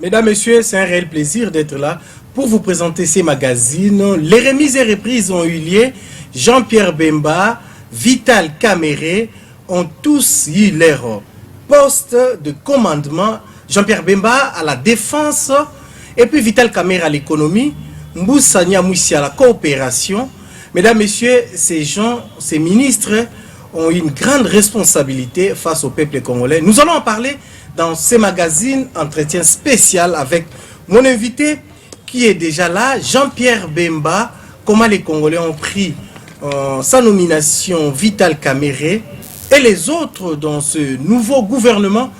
Mesdames, Messieurs, c'est un réel plaisir d'être là pour vous présenter ces magazines. Les remises et reprises ont eu lieu. Jean-Pierre Bemba, Vital Kamere ont tous eu leur poste de commandement. Jean-Pierre Bemba à la défense et puis Vital Kamere à l'économie. Moussa Niamoussi à la coopération. Mesdames, Messieurs, ces gens, ces ministres ont une grande responsabilité face au peuple congolais. Nous allons en parler dans ces magazines, entretien spécial avec mon invité qui est déjà là, Jean-Pierre Bemba. Comment les Congolais ont pris sa nomination Vital Kamere et les autres dans ce nouveau gouvernement,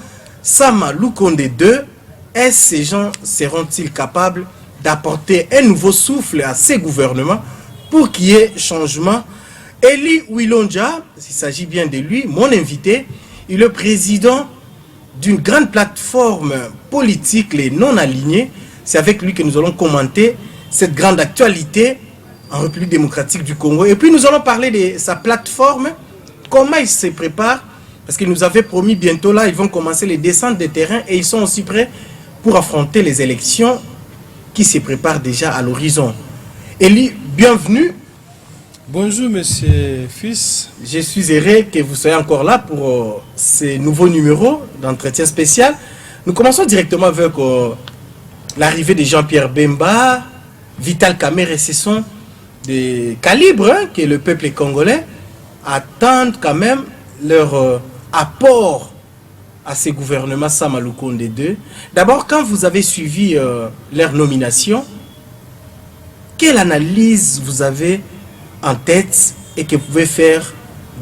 Sama Lukonde II. Est-ce ces gens seront-ils capables d'apporter un nouveau souffle à ces gouvernements pour qu'il y ait changement? Eli Wilonja, s'il s'agit bien de lui, mon invité, il est le président d'une grande plateforme politique, les non-alignés. C'est avec lui que nous allons commenter cette grande actualité en République démocratique du Congo. Et puis nous allons parler de sa plateforme, comment il se prépare, parce qu'il nous avait promis bientôt là, ils vont commencer les descentes de terrain et ils sont aussi prêts pour affronter les élections qui se préparent déjà à l'horizon. Eli, bienvenue. Bonjour monsieur Fils. Je suis heureux que vous soyez encore là pour ces nouveaux numéros d'entretien spécial. Nous commençons directement avec l'arrivée de Jean-Pierre Bemba, Vital Kamere. Ce sont des calibres que le peuple congolais attend quand même leur apport à ces gouvernements Sama Lukonde II. D'abord, quand vous avez suivi leur nomination, quelle analyse vous avez en tête et que vous pouvez faire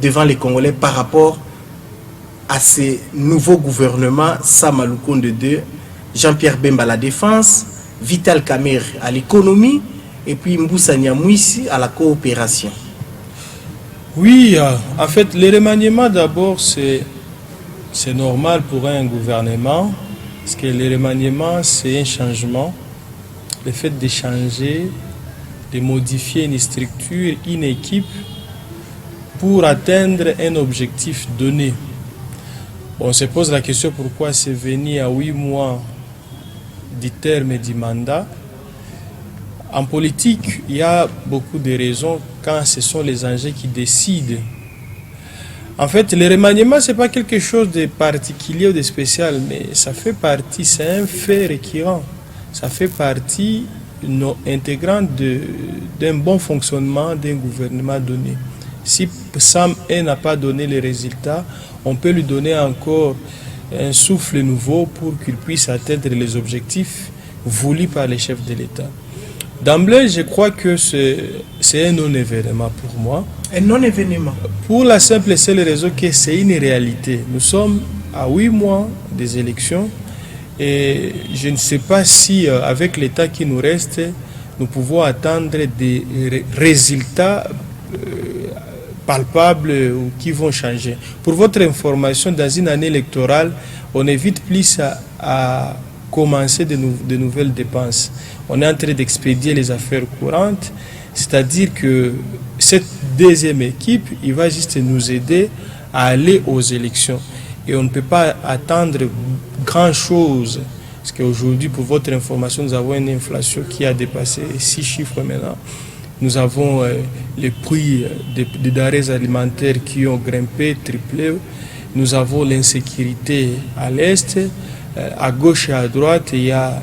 devant les Congolais par rapport à ces nouveaux gouvernements Sama Lukonde II, Jean-Pierre Bemba à la défense, Vital Kamere à l'économie et puis Moussa Niamoussi à la coopération? Oui, en fait, le remaniement d'abord, c'est normal pour un gouvernement, parce que le remaniement, c'est un changement. Le fait de changer, de modifier une structure, une équipe, pour atteindre un objectif donné. On se pose la question pourquoi c'est venu à 8 mois du terme du mandat. En politique, il y a beaucoup de raisons quand ce sont les enjeux qui décident. En fait, le remaniement, ce n'est pas quelque chose de particulier ou de spécial, mais ça fait partie, c'est un fait récurrent. Ça fait partie intégrante d'un bon fonctionnement d'un gouvernement donné. Si Sam n'a pas donné les résultats, on peut lui donner encore un souffle nouveau pour qu'il puisse atteindre les objectifs voulus par les chefs de l'État. D'emblée, je crois que c'est un non-événement pour moi. Un non-événement? Pour la simple et seule raison que c'est une réalité. Nous sommes à 8 mois des élections et je ne sais pas si, avec l'État qui nous reste, nous pouvons attendre des résultats palpables ou qui vont changer. Pour votre information, dans une année électorale, on évite plus à commencer de nouvelles dépenses. On est en train d'expédier les affaires courantes, c'est-à-dire que cette deuxième équipe, il va juste nous aider à aller aux élections. Et on ne peut pas attendre grand-chose, parce qu'aujourd'hui, pour votre information, nous avons une inflation qui a dépassé 6 chiffres maintenant. Nous avons les prix des denrées alimentaires qui ont grimpé, triplé. Nous avons l'insécurité à l'Est. À gauche et à droite, il y a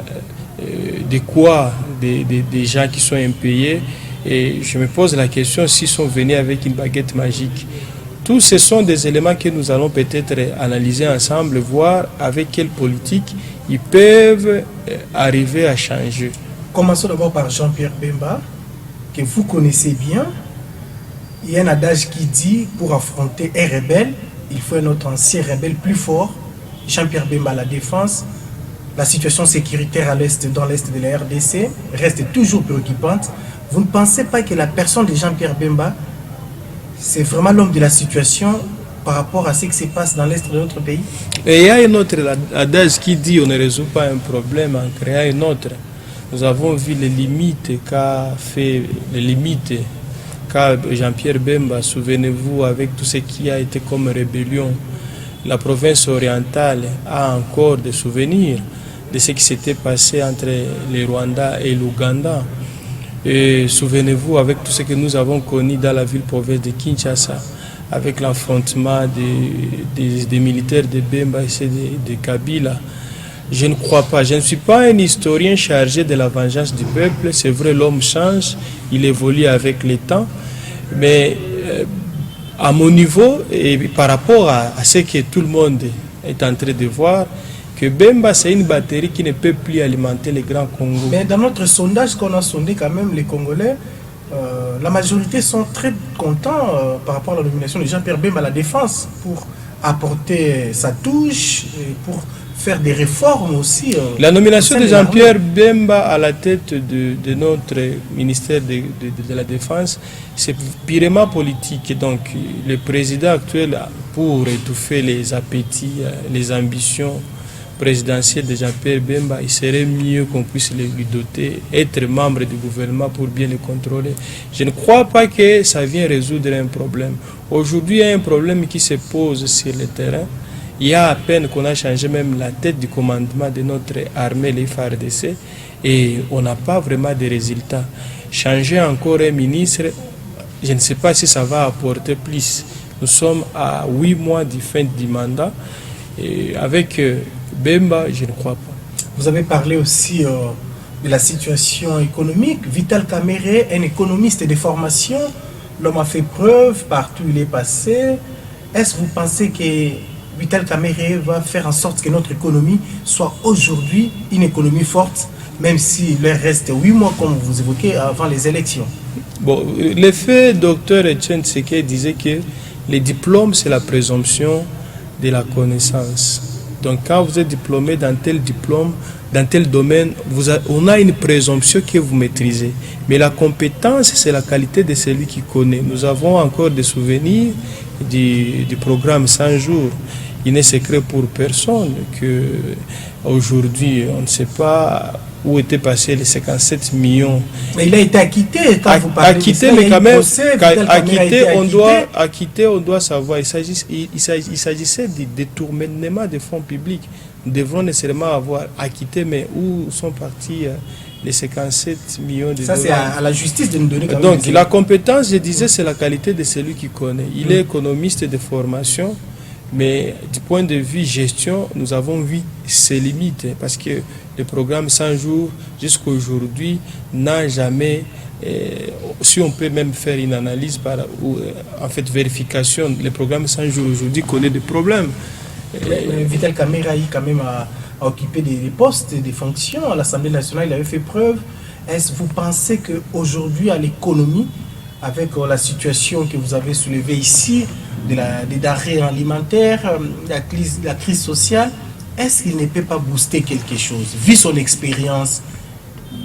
des gens qui sont impayés. Et je me pose la question s'ils sont venus avec une baguette magique. Tous ce sont des éléments que nous allons peut-être analyser ensemble, voir avec quelle politique ils peuvent arriver à changer. Commençons d'abord par Jean-Pierre Bemba, que vous connaissez bien. Il y a un adage qui dit, pour affronter un rebelle, il faut un autre ancien rebelle plus fort. Jean-Pierre Bemba à la défense. La situation sécuritaire à l'est, dans l'est de la RDC reste toujours préoccupante. Vous ne pensez pas que la personne de Jean-Pierre Bemba, c'est vraiment l'homme de la situation par rapport à ce qui se passe dans l'est de notre pays? Et il y a un autre adage qui dit on ne résout pas un problème en créant un autre. Nous avons vu les limites qu'a Jean-Pierre Bemba. Souvenez-vous, avec tout ce qui a été comme rébellion, la province orientale a encore des souvenirs. de ce qui s'était passé entre le Rwanda et l'Ouganda. Et souvenez-vous, avec tout ce que nous avons connu dans la ville-province de Kinshasa, avec l'affrontement des militaires de Bemba et de Kabila, je ne crois pas. Je ne suis pas un historien chargé de la vengeance du peuple. C'est vrai, l'homme change, il évolue avec le temps. Mais à mon niveau, et par rapport à ce que tout le monde est en train de voir, que Bemba, c'est une batterie qui ne peut plus alimenter les grands Congo. Mais dans notre sondage qu'on a sondé quand même, les Congolais, la majorité sont très contents par rapport à la nomination de Jean-Pierre Bemba à la défense pour apporter sa touche et pour faire des réformes aussi. La nomination de Jean-Pierre Bemba à la tête de notre ministère de la Défense, c'est purement politique. Donc le président actuel, pour étouffer les appétits, les ambitions présidentielles de Jean-Pierre Bemba, il serait mieux qu'on puisse lui doter, être membre du gouvernement pour bien le contrôler. Je ne crois pas que ça vienne résoudre un problème. Aujourd'hui, il y a un problème qui se pose sur le terrain. Il y a à peine qu'on a changé même la tête du commandement de notre armée, les FARDC, et on n'a pas vraiment de résultats. Changer encore un ministre, je ne sais pas si ça va apporter plus. Nous sommes à 8 mois du fin du mandat, et avec Bemba, je ne crois pas. Vous avez parlé aussi de la situation économique. Vital Kamerhe, un économiste de formation, l'homme a fait preuve partout où il est passé. Est-ce que vous pensez que Vital Kamerhe va faire en sorte que notre économie soit aujourd'hui une économie forte, même s'il reste 8 mois, comme vous évoquez, avant les élections? Bon, le fait, docteur Etienne Tshisekedi disait que les diplômes, c'est la présomption de la connaissance. Donc, quand vous êtes diplômé dans tel diplôme, dans tel domaine, on a une présomption que vous maîtrisez. Mais la compétence, c'est la qualité de celui qui connaît. Nous avons encore des souvenirs du programme 100 jours. Il n'est secret pour personne qu'aujourd'hui, on ne sait pas où étaient passés les 57 millions. Mais il a été acquitté quand vous parlez acquitté, de ça, mais quand même, acquitté, on doit savoir. Il s'agissait du détournement des fonds publics. Nous devons nécessairement avoir acquitté, mais où sont partis les 57 millions de dollars? Ça, c'est à la justice de nous donner quand même. Donc, la compétence, je disais, c'est la qualité de celui qui connaît. Il est économiste de formation, mais du point de vue gestion, nous avons vu ses limites, parce que le programme 100 jours, jusqu'à aujourd'hui, n'a jamais, si on peut même faire une analyse, en fait, vérification, le programme 100 jours aujourd'hui connaît des problèmes. Vital Kamerhe a eu quand même à occuper des postes, des fonctions à l'Assemblée nationale, il avait fait preuve. Est-ce que vous pensez qu'aujourd'hui, à l'économie, avec la situation que vous avez soulevée ici, des denrées alimentaires, la crise sociale, est-ce qu'il ne peut pas booster quelque chose, vu son expérience?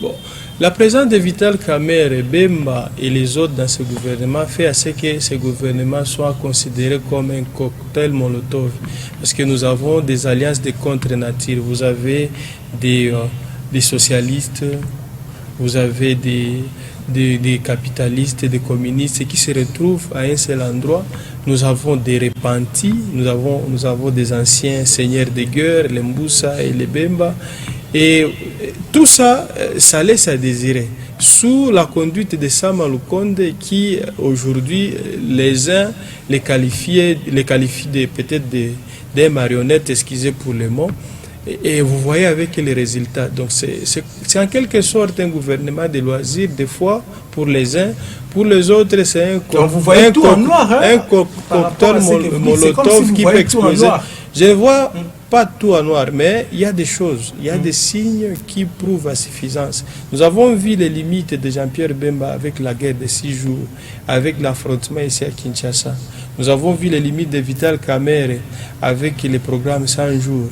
Bon, la présence de Vital Kamerhe, Bemba et les autres dans ce gouvernement fait à ce que ce gouvernement soit considéré comme un cocktail Molotov. Parce que nous avons des alliances de contre-nature. Vous avez des socialistes, vous avez des capitalistes et des communistes qui se retrouvent à un seul endroit. Nous avons des repentis, nous avons des anciens seigneurs de guerre, les Mbusa et les Bemba. Et tout ça, ça laisse à désirer. Sous la conduite de Sama Lukonde, qui aujourd'hui, les uns les qualifient peut-être des marionnettes, excusez pour le mot. Et vous voyez avec les résultats. Donc c'est en quelque sorte un gouvernement de loisirs, des fois, pour les uns. Pour les autres, c'est un cocktail Molotov qui peut exploser. Je ne vois pas tout en noir, mais il y a des choses, il y a des signes qui prouvent à suffisance. Nous avons vu les limites de Jean-Pierre Bemba avec la guerre de 6 jours, avec l'affrontement ici à Kinshasa. Nous avons vu les limites de Vital Kamerhe avec les programmes 100 jours.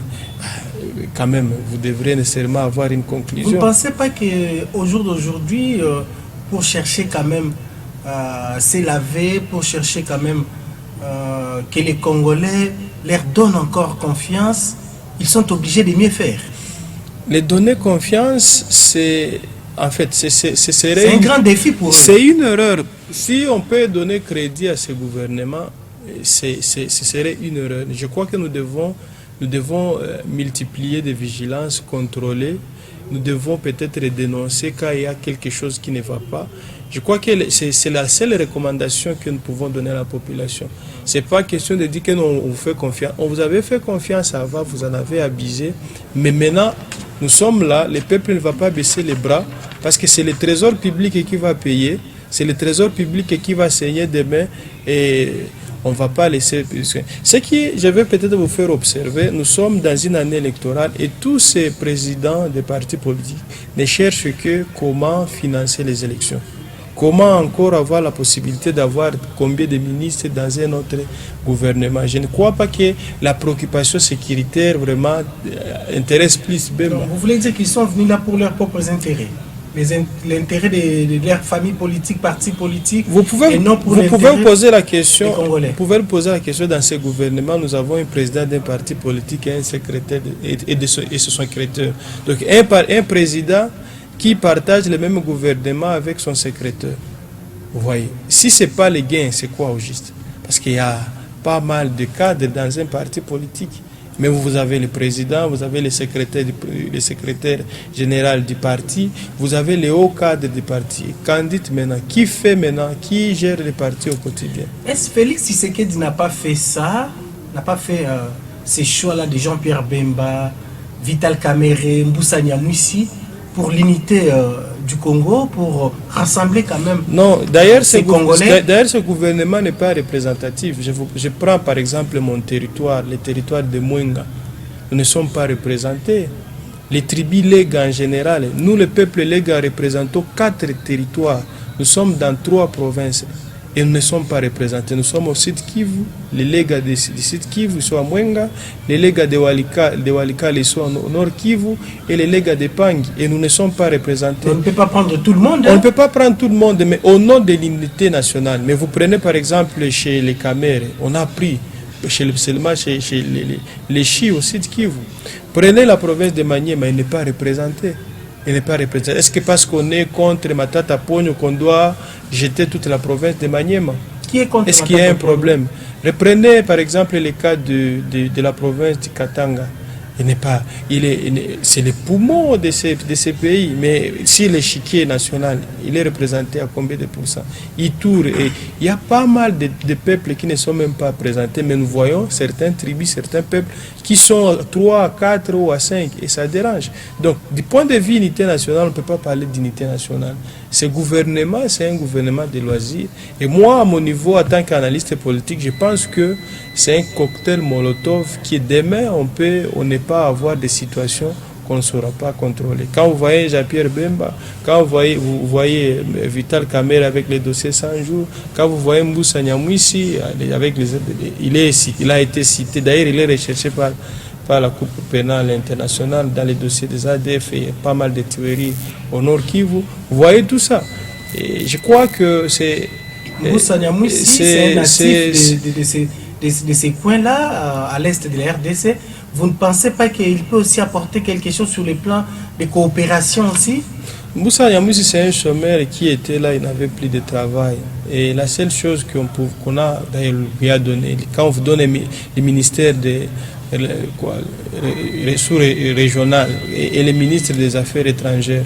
Quand même, vous devrez nécessairement avoir une conclusion. Vous ne pensez pas qu'au jour d'aujourd'hui, pour chercher quand même s'élaver, pour chercher quand même que les Congolais leur donnent encore confiance, ils sont obligés de mieux faire? Les donner confiance, c'est en fait, c'est un grand défi pour eux. C'est une erreur. Si on peut donner crédit à ce gouvernement, ce serait une erreur. Je crois que nous devons Nous devons multiplier des vigilances, contrôler. Nous devons peut-être dénoncer quand il y a quelque chose qui ne va pas. Je crois que c'est la seule recommandation que nous pouvons donner à la population. Ce n'est pas question de dire que on vous fait confiance. On vous avait fait confiance, ça va, vous en avez abusé. Mais maintenant, nous sommes là, le peuple ne va pas baisser les bras parce que c'est le trésor public qui va payer. C'est le trésor public qui va saigner demain et on ne va pas laisser. Ce qui, je vais peut-être vous faire observer, nous sommes dans une année électorale et tous ces présidents des partis politiques ne cherchent que comment financer les élections. Comment encore avoir la possibilité d'avoir combien de ministres dans un autre gouvernement? Je ne crois pas que la préoccupation sécuritaire vraiment intéresse plus Bemba. Vous voulez dire qu'ils sont venus là pour leurs propres intérêts? L'intérêt de leur famille politique, parti politique, et non pour vous pouvez poser la question. Vous pouvez poser la question dans ce gouvernement. Nous avons un président d'un parti politique et un secrétaire et son secrétaire. Donc un président qui partage le même gouvernement avec son secrétaire. Vous voyez, si ce n'est pas les gains, c'est quoi au juste? Parce qu'il y a pas mal de cadres dans un parti politique. Mais vous avez le président, vous avez le secrétaire général du parti, vous avez les hauts cadres du parti. Qu'en dites maintenant? Qui fait maintenant? Qui gère le parti au quotidien? Est-ce Félix Tshisekedi n'a pas fait ça, n'a pas fait ces choix-là de Jean-Pierre Bemba, Vital Kamerhe, Mbusa Nyamwisi pour l'unité du Congo, pour rassembler quand même d'ailleurs, ces Congolais? D'ailleurs, ce gouvernement n'est pas représentatif. Je prends par exemple mon territoire, le territoire de Mwenga. Nous ne sommes pas représentés. Les tribus Lega en général, nous, le peuple Lega, représentons 4 territoires. Nous sommes dans 3 provinces. Et nous ne sommes pas représentés. Nous sommes au Sud Kivu, les Lega du Sud Kivu sont à Mwenga, les Lega de Walikale ils sont au Nord Kivu et les Lega de Pangi. Et nous ne sommes pas représentés. On ne peut pas prendre tout le monde. On ne peut pas prendre tout le monde, mais au nom de l'unité nationale. Mais vous prenez par exemple chez les Kamerhe, on a pris seulement chez les Chi au Sud Kivu. Prenez la province de Maniema, elle n'est pas représentée. Il n'est pas représenté. Est-ce que parce qu'on est contre Matata Pogno qu'on doit jeter toute la province de Maniema? Qui est contre? Est-ce qu'il y a un problème? Reprenez par exemple le cas de la province de Katanga. C'est le poumon de ces pays, mais si l'échiquier national, il est représenté à combien de pourcents? Il tourne et il y a pas mal de peuples qui ne sont même pas présentés, mais nous voyons certains tribus, certains peuples qui sont à 3, à 4 ou à 5 et ça dérange. Donc, du point de vue unité nationale, on ne peut pas parler d'unité nationale. Ce gouvernement, c'est un gouvernement de loisirs. Et moi, à mon niveau, en tant qu'analyste politique, je pense que c'est un cocktail Molotov qui demain, on n'est pas avoir des situations qu'on ne saura pas contrôler. Quand vous voyez Jean-Pierre Bemba, quand vous voyez Vital Kamerhe avec les dossiers 100 jours, quand vous voyez Mbusa Nyamwisi, avec il a été cité, d'ailleurs il est recherché par la Cour pénale internationale dans les dossiers des ADF et pas mal de tueries au Nord Kivu. Vous voyez tout ça. Et je crois que c'est... Mbusa Nyamwisi, c'est un natif de ces coins-là, à l'est de la RDC. Vous ne pensez pas qu'il peut aussi apporter quelque chose sur le plan de coopération aussi? Mbusa Nyamwisi, c'est un chômeur qui était là, il n'avait plus de travail. Et la seule chose qu'on a d'ailleurs donné, quand on vous donne le ministère des ressources régionales et le ministre des Affaires étrangères,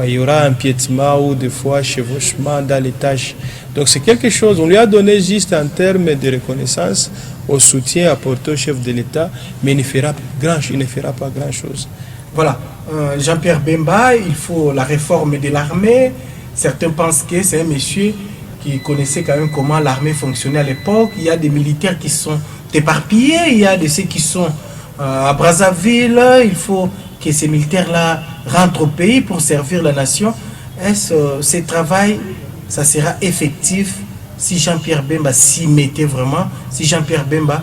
il y aura un piétinement ou des fois chevauchement dans les tâches. Donc c'est quelque chose, on lui a donné juste en termes de reconnaissance, au soutien apporté au chef de l'État, mais il ne fera pas grand-chose. Voilà, Jean-Pierre Bemba, il faut la réforme de l'armée. Certains pensent que c'est un monsieur qui connaissait quand même comment l'armée fonctionnait à l'époque. Il y a des militaires qui sont éparpillés, il y a de ceux qui sont à Brazzaville. Il faut que ces militaires-là rentrent au pays pour servir la nation. Est-ce que ce travail, ça sera effectif si Jean-Pierre Bemba s'y mettait vraiment, si Jean-Pierre Bemba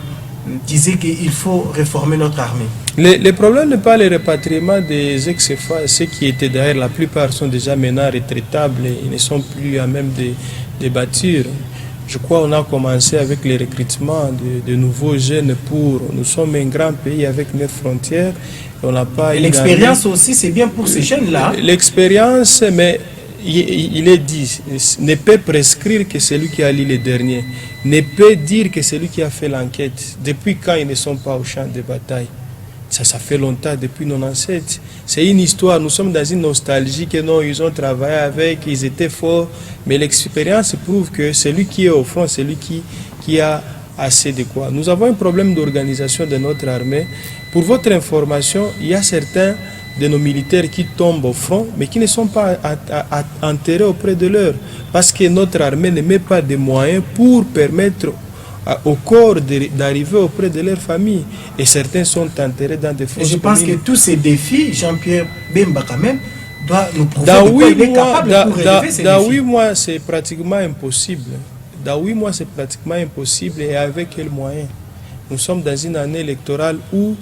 disait qu'il faut réformer notre armée? Le problème n'est pas le repatriement des ex-FA, ceux qui étaient derrière, la plupart sont déjà maintenant retraitables, ils ne sont plus à même de bâtir. Je crois qu'on a commencé avec le recrutement de nouveaux jeunes nous sommes un grand pays avec 9 frontières. On n'a pas. L'expérience aussi, c'est bien pour ces jeunes-là. L'expérience, mais il est dit, ne peut prescrire que celui qui a lu les derniers, ne peut dire que celui qui a fait l'enquête. Depuis quand ils ne sont pas au champ de bataille? Ça fait longtemps, depuis 97. C'est une histoire, nous sommes dans une nostalgie que non, ils ont travaillé avec, ils étaient forts, mais l'expérience prouve que celui qui est au front, c'est lui qui a assez de quoi. Nous avons un problème d'organisation de notre armée. Pour votre information, il y a certains de nos militaires qui tombent au front, mais qui ne sont pas enterrés auprès de leur, parce que notre armée ne met pas de moyens pour permettre au corps d'arriver auprès de leur famille. Et certains sont enterrés dans des fosses. Je pense que tous ces défis, Jean-Pierre Bemba quand même, doit nous prouver qu'il est capable pour relever ces défis. Dans 8 mois, c'est pratiquement impossible. Dans 8 mois, c'est pratiquement impossible. Et avec quels moyens? Nous sommes dans une année électorale où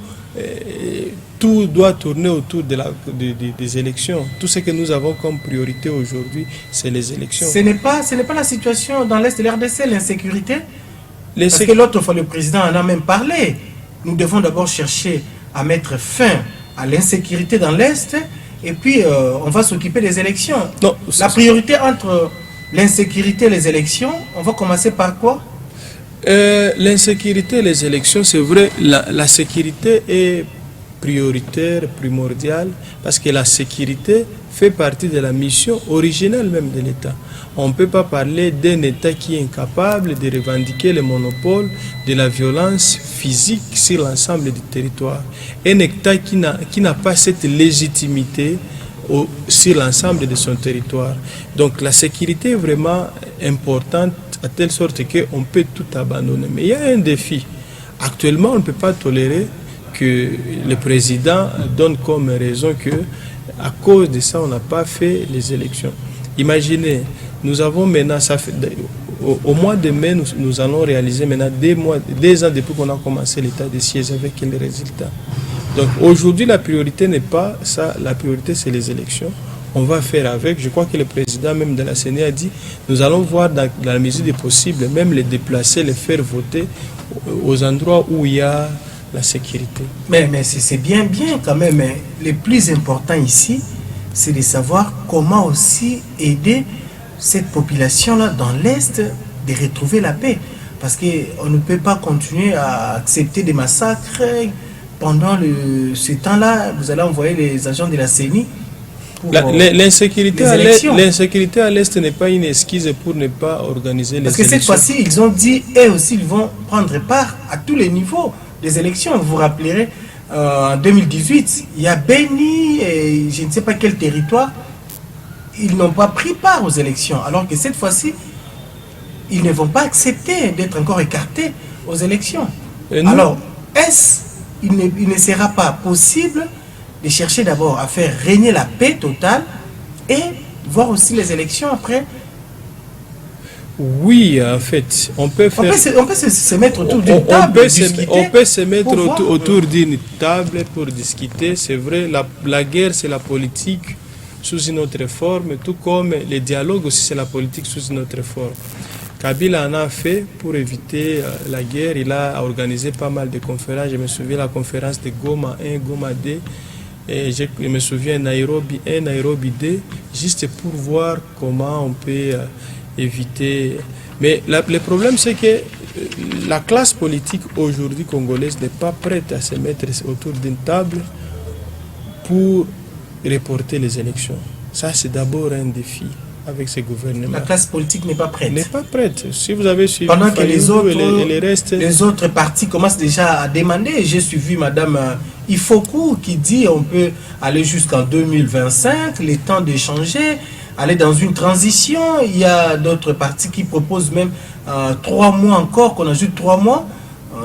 tout doit tourner autour des élections. Tout ce que nous avons comme priorité aujourd'hui, c'est les élections. Ce n'est pas la situation dans l'Est de l'RDC, l'insécurité? Parce que l'autre fois, le président en a même parlé. Nous devons d'abord chercher à mettre fin à l'insécurité dans l'Est et puis on va s'occuper des élections. Non, la priorité entre l'insécurité et les élections, on va commencer par quoi? L'insécurité et les élections, c'est vrai, la sécurité est prioritaire, primordiale, parce que la sécurité fait partie de la mission originelle même de l'État. On ne peut pas parler d'un État qui est incapable de revendiquer le monopole de la violence physique sur l'ensemble du territoire. Un État qui n'a pas cette légitimité sur l'ensemble de son territoire. Donc la sécurité est vraiment importante à telle sorte qu'on peut tout abandonner. Mais il y a un défi. Actuellement, on ne peut pas tolérer que le président donne comme raison que à cause de ça, on n'a pas fait les élections. Imaginez, nous avons maintenant, au mois de mai, nous allons réaliser maintenant 2 ans depuis qu'on a commencé l'état de siège avec les résultats. Donc aujourd'hui, la priorité n'est pas ça, la priorité c'est les élections. On va faire avec. Je crois que le président même de la CENI a dit, nous allons voir dans la mesure du possible, même les déplacer, les faire voter aux endroits où il y a la sécurité. Mais c'est bien quand même. Mais le plus important ici, c'est de savoir comment aussi aider cette population-là dans l'Est de retrouver la paix. Parce qu'on ne peut pas continuer à accepter des massacres pendant ce temps-là. Vous allez envoyer les agents de la CENI. L'insécurité à l'Est n'est pas une excuse pour ne pas organiser les élections. Parce que cette fois-ci, ils ont dit, eux aussi, ils vont prendre part à tous les niveaux des élections. Vous vous rappellerez, en 2018, il y a Beni et je ne sais pas quel territoire, ils n'ont pas pris part aux élections. Alors que cette fois-ci, ils ne vont pas accepter d'être encore écartés aux élections. Alors, il ne sera pas possible de chercher d'abord à faire régner la paix totale et voir aussi les élections après? Oui, en fait, on peut faire... On peut se mettre autour d'une table on peut se mettre autour d'une table pour discuter. C'est vrai, la guerre, c'est la politique sous une autre forme, tout comme le dialogue aussi, c'est la politique sous une autre forme. Kabila en a fait pour éviter la guerre. Il a organisé pas mal de conférences. Je me souviens de la conférence de Goma 1, Goma 2. Et je me souviens Nairobi 1, Nairobi 2, juste pour voir comment on peut éviter. Mais le problème, c'est que la classe politique aujourd'hui congolaise n'est pas prête à se mettre autour d'une table pour reporter les élections. Ça, c'est d'abord un défi avec ce gouvernement. La classe politique n'est pas prête. N'est pas prête. Si vous avez suivi pendant que les autres partis commencent déjà à demander. J'ai suivi Madame Ifoku qui dit on peut aller jusqu'en 2025, le temps de changer, aller dans une transition. Il y a d'autres partis qui proposent même 3 mois encore, qu'on ajoute 3 mois.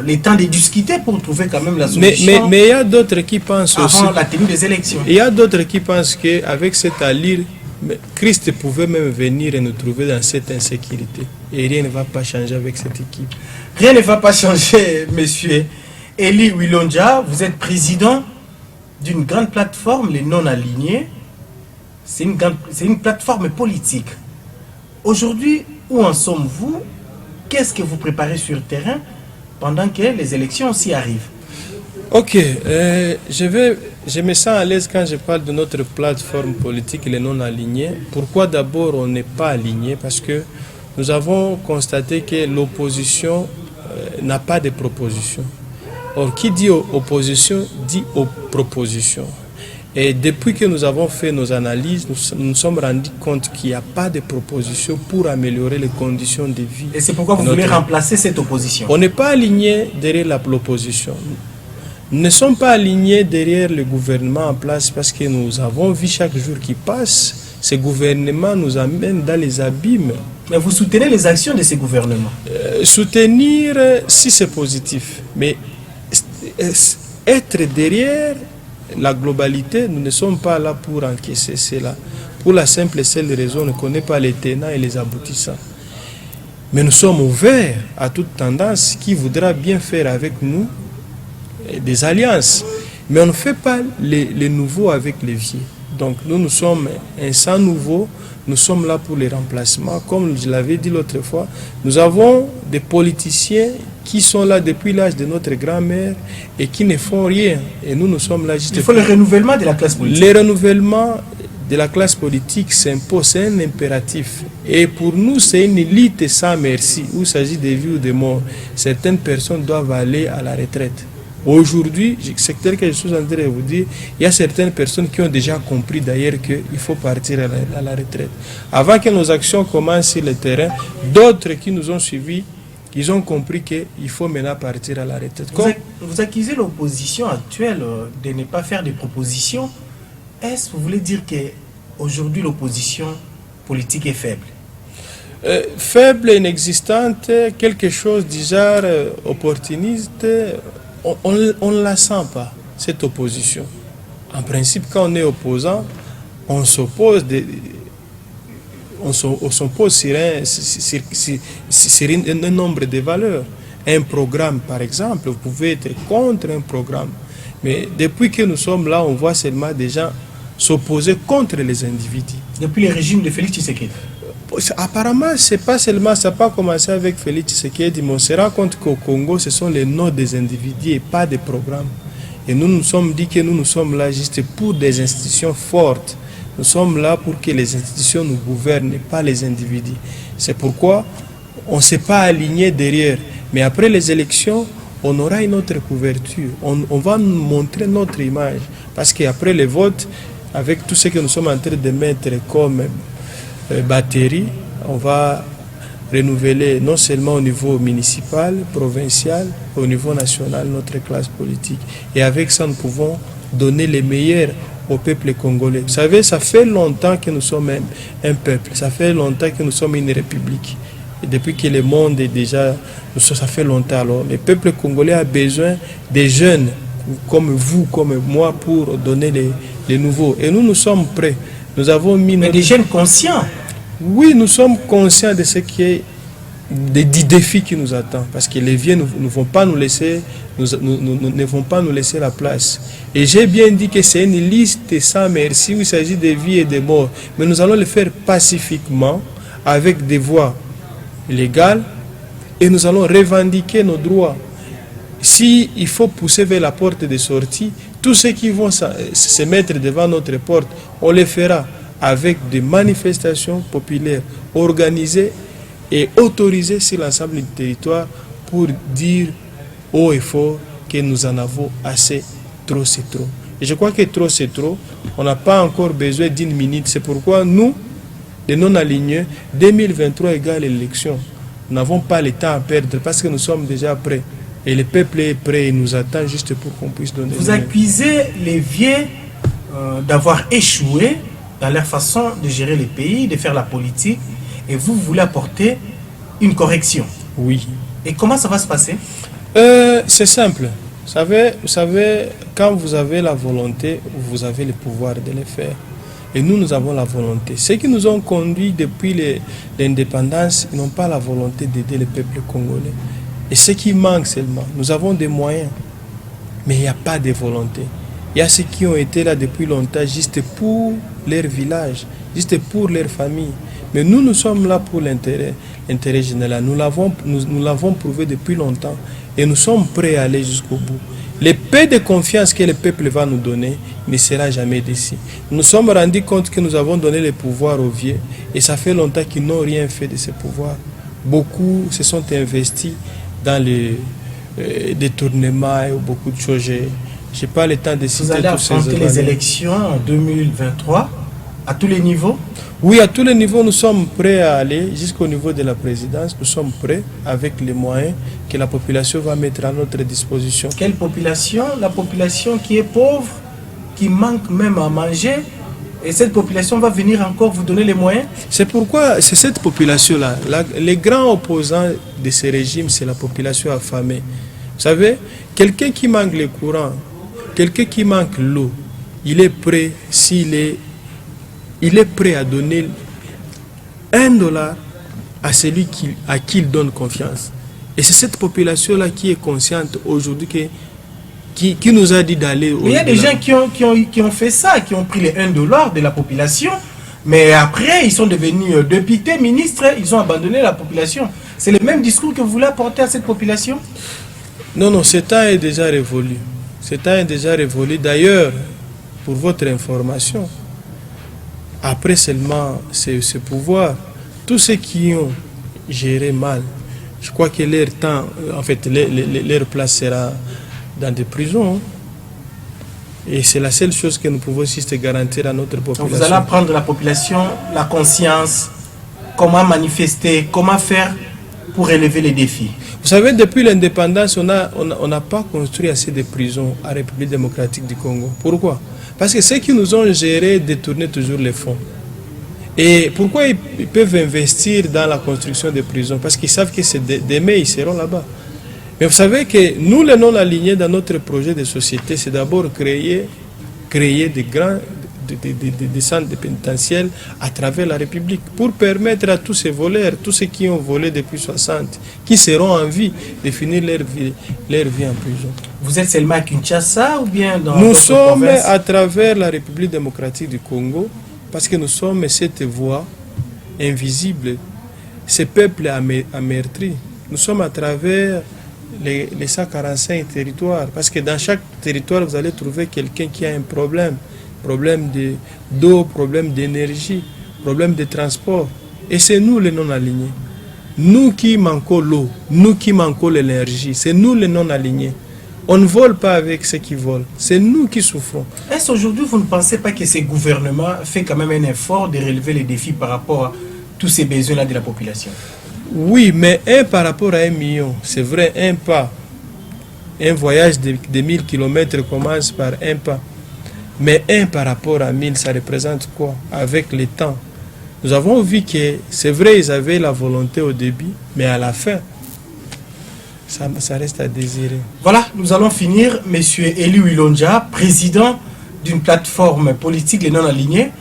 Le temps de discuter pour trouver quand même la solution. Mais il y a d'autres qui pensent avant aussi... la tenue des élections. Il y a d'autres qui pensent qu'avec cette allure, Christ pouvait même venir et nous trouver dans cette insécurité. Et rien ne va pas changer avec cette équipe. Rien ne va pas changer, monsieur. Eli Wilonja, vous êtes président d'une grande plateforme, les non-alignés. C'est une plateforme politique. Aujourd'hui, où en sommes-vous? Qu'est-ce que vous préparez sur le terrain pendant que les élections s'y arrivent? Ok, je me sens à l'aise quand je parle de notre plateforme politique, les non-alignés. Pourquoi d'abord on n'est pas aligné? Parce que nous avons constaté que l'opposition n'a pas de proposition. Or, qui dit opposition, dit aux propositions. Et depuis que nous avons fait nos analyses, nous nous sommes rendus compte qu'il n'y a pas de proposition pour améliorer les conditions de vie. Et c'est pourquoi vous voulez remplacer cette opposition. On n'est pas aligné derrière l'opposition. Nous ne sommes pas alignés derrière le gouvernement en place parce que nous avons vu chaque jour qui passe, ce gouvernement nous amène dans les abîmes. Mais vous soutenez les actions de ces gouvernements? Soutenir, si c'est positif, mais être derrière la globalité, nous ne sommes pas là pour encaisser cela. Pour la simple et seule raison, on ne connaît pas les tenants et les aboutissants. Mais nous sommes ouverts à toute tendance qui voudra bien faire avec nous des alliances. Mais on ne fait pas les nouveaux avec les vieux. Donc nous sommes un sang nouveau, nous sommes là pour les remplacements. Comme je l'avais dit l'autre fois, nous avons des politiciens qui sont là depuis l'âge de notre grand-mère et qui ne font rien. Et nous sommes là juste... Il faut le renouvellement de la classe politique. Le renouvellement de la classe politique s'impose, c'est un impératif. Et pour nous, c'est une élite sans merci, où il s'agit de vie ou de mort. Certaines personnes doivent aller à la retraite. Aujourd'hui, c'est tel que je suis en train de vous dire, il y a certaines personnes qui ont déjà compris d'ailleurs qu'il faut partir à la retraite. Avant que nos actions commencent sur le terrain, d'autres qui nous ont suivis, ils ont compris qu'il faut maintenant partir à la retraite. Vous accusez l'opposition actuelle de ne pas faire de propositions. Est-ce que vous voulez dire qu'aujourd'hui l'opposition politique est faible? Faible, inexistante, quelque chose du genre opportuniste, on ne la sent pas, cette opposition. En principe, quand on est opposant, on s'oppose sur un nombre de valeurs. Un programme, par exemple, vous pouvez être contre un programme. Mais depuis que nous sommes là, on voit seulement des gens s'opposer contre les individus. Depuis le régime de Félix Tshisekedi? Apparemment, c'est pas seulement, ça n'a pas commencé avec Félix Tshisekedi, mais on se rend compte qu'au Congo, ce sont les noms des individus et pas des programmes. Et nous nous sommes dit que nous sommes là juste pour des institutions fortes. Nous sommes là pour que les institutions nous gouvernent et pas les individus. C'est pourquoi on ne s'est pas aligné derrière. Mais après les élections, on aura une autre couverture. On va nous montrer notre image. Parce qu'après les votes, avec tout ce que nous sommes en train de mettre comme batterie, on va renouveler non seulement au niveau municipal, provincial, au niveau national, notre classe politique. Et avec ça, nous pouvons donner les meilleurs au peuple congolais. Vous savez, ça fait longtemps que nous sommes un peuple, ça fait longtemps que nous sommes une république. Et depuis que le monde est déjà, ça fait longtemps. Alors, le peuple congolais a besoin des jeunes comme vous, comme moi, pour donner les nouveaux. Et nous sommes prêts. Nous avons mis... Mais des jeunes conscients. Oui, nous sommes conscients de ce qui est du défi qui nous attend. Parce que les vieux ne vont pas nous laisser, ne vont pas nous laisser la place. Et j'ai bien dit que c'est une liste sans merci où il s'agit de vie et de mort. Mais nous allons le faire pacifiquement, avec des voies légales, et nous allons revendiquer nos droits. Si il faut pousser vers la porte de sortie, tous ceux qui vont se mettre devant notre porte, on les fera avec des manifestations populaires organisées et autorisées sur l'ensemble du territoire pour dire haut et fort que nous en avons assez, trop c'est trop. Et je crois que trop c'est trop, on n'a pas encore besoin d'une minute. C'est pourquoi nous, les non-alignés, 2023 égale l'élection. Nous n'avons pas le temps à perdre parce que nous sommes déjà prêts. Et le peuple est prêt et nous attend juste pour qu'on puisse donner. Vous accusez les vieux d'avoir échoué dans leur façon de gérer les pays, de faire la politique, et vous voulez apporter une correction. Oui. Et comment ça va se passer? C'est simple. Vous savez, quand vous avez la volonté, vous avez le pouvoir de le faire. Et nous avons la volonté. Ceux qui nous ont conduits depuis l'indépendance, ils n'ont pas la volonté d'aider le peuple congolais. Et ce qui manque seulement, nous avons des moyens, mais il n'y a pas de volonté. Il y a ceux qui ont été là depuis longtemps, juste pour leur village, juste pour leur famille. Mais nous sommes là pour l'intérêt général. Nous l'avons prouvé depuis longtemps et nous sommes prêts à aller jusqu'au bout. Le peu de confiance que le peuple va nous donner ne sera jamais déçu. Nous nous sommes rendus compte que nous avons donné le pouvoir aux vieux et ça fait longtemps qu'ils n'ont rien fait de ce pouvoir. Beaucoup se sont investis dans détournements et beaucoup de choses. Je n'ai pas le temps de citer. Vous allez affronter les élections en 2023 à tous les niveaux? Oui, à tous les niveaux, nous sommes prêts à aller jusqu'au niveau de la présidence. Nous sommes prêts avec les moyens que la population va mettre à notre disposition. Quelle population? La population qui est pauvre, qui manque même à manger. Et cette population va venir encore vous donner les moyens? C'est pourquoi c'est cette population-là. Les grands opposants de ce régime, c'est la population affamée. Vous savez, quelqu'un qui manque le courant, quelqu'un qui manque l'eau, il est prêt, il est prêt à donner $1 à celui à qui il donne confiance. Et c'est cette population-là qui est consciente aujourd'hui qui nous a dit d'aller au... Il y a des gens qui ont fait ça, qui ont pris les $1 de la population, mais après ils sont devenus députés, ministres, ils ont abandonné la population. C'est le même discours que vous voulez apporter à cette population? Non, non, ce temps est déjà révolu. Ce temps est déjà révolu. D'ailleurs, pour votre information, après seulement ce pouvoir, tous ceux qui ont géré mal, je crois que leur temps, en fait, leur place sera dans des prisons. Et c'est la seule chose que nous pouvons aussi garantir à notre population. Donc vous allez apprendre la population, la conscience, comment manifester, comment faire pour relever les défis. Vous savez, depuis l'indépendance, on n'a pas construit assez de prisons à la République démocratique du Congo. Pourquoi? Parce que ceux qui nous ont gérés détournaient toujours les fonds. Et pourquoi ils peuvent investir dans la construction des prisons? Parce qu'ils savent que demain, ils seront là-bas. Mais vous savez que nous, les non-alignés, dans notre projet de société, c'est d'abord créer des centres pénitentiaires à travers la République pour permettre à tous ces voleurs, tous ceux qui ont volé depuis 60, qui seront en vie, de finir leur vie en prison. Vous êtes seulement à Kinshasa ou bien dans Nous d'autres sommes provinces? à travers la République démocratique du Congo parce que nous sommes cette voix invisible, ce peuple ameurtri. Nous sommes à travers les 145 territoires parce que dans chaque territoire, vous allez trouver quelqu'un qui a un problème d'eau, problème d'énergie, problème de transport. Et c'est nous les non-alignés. Nous qui manquons l'eau, nous qui manquons l'énergie, c'est nous les non-alignés. On ne vole pas avec ceux qui volent, c'est nous qui souffrons. Est-ce aujourd'hui vous ne pensez pas que ce gouvernement fait quand même un effort de relever les défis par rapport à tous ces besoins-là de la population? Oui, mais un par rapport à 1 million, c'est vrai, un pas. Un voyage de 1000 km commence par un pas. Mais 1 par rapport à 1000, ça représente quoi? Avec le temps. Nous avons vu que c'est vrai, ils avaient la volonté au début, mais à la fin, ça reste à désirer. Voilà, nous allons finir. Monsieur Eli Wilonja, président d'une plateforme politique, les non-alignés.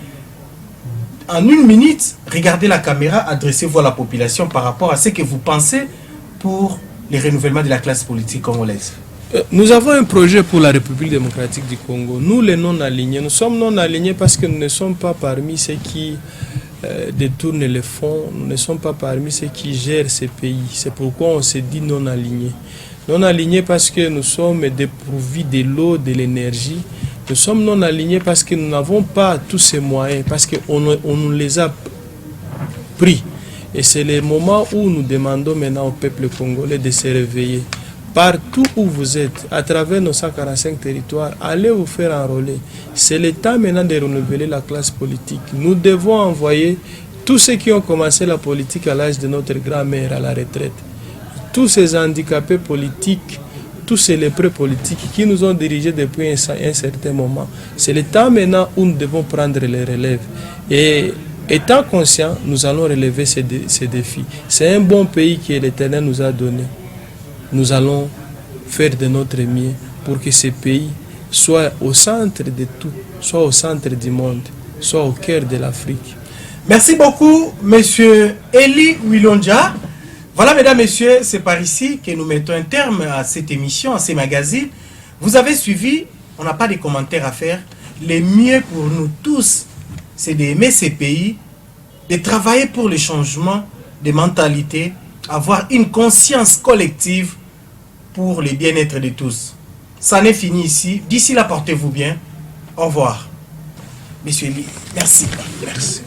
En 1 minute, regardez la caméra, adressez-vous à la population par rapport à ce que vous pensez pour le renouvellement de la classe politique congolaise. Nous avons un projet pour la République démocratique du Congo. Nous, les non-alignés, nous sommes non-alignés parce que nous ne sommes pas parmi ceux qui détournent les fonds, nous ne sommes pas parmi ceux qui gèrent ces pays. C'est pourquoi on s'est dit non-alignés. Non-alignés parce que nous sommes dépourvus de l'eau, de l'énergie. Nous sommes non-alignés parce que nous n'avons pas tous ces moyens, parce qu'on nous les a pris. Et c'est le moment où nous demandons maintenant au peuple congolais de se réveiller. Partout où vous êtes, à travers nos 145 territoires, allez vous faire enrôler. C'est le temps maintenant de renouveler la classe politique. Nous devons envoyer tous ceux qui ont commencé la politique à l'âge de notre grand-mère à la retraite. Tous ces handicapés politiques, tous ces lépreux politiques qui nous ont dirigés depuis un certain moment. C'est le temps maintenant où nous devons prendre les relèves. Et étant conscients, nous allons relever ces défis. C'est un bon pays que l'Éternel nous a donné. Nous allons faire de notre mieux pour que ce pays soit au centre de tout, soit au centre du monde, soit au cœur de l'Afrique. Merci beaucoup, monsieur Eli Wilonja. Voilà, mesdames, messieurs, c'est par ici que nous mettons un terme à cette émission, à ces magazines. Vous avez suivi, on n'a pas de commentaires à faire. Le mieux pour nous tous, c'est d'aimer ces pays, de travailler pour le changement de mentalité, avoir une conscience collective pour le bien-être de tous. Ça n'est fini ici. D'ici là, portez-vous bien. Au revoir. Monsieur Eli, merci. Merci.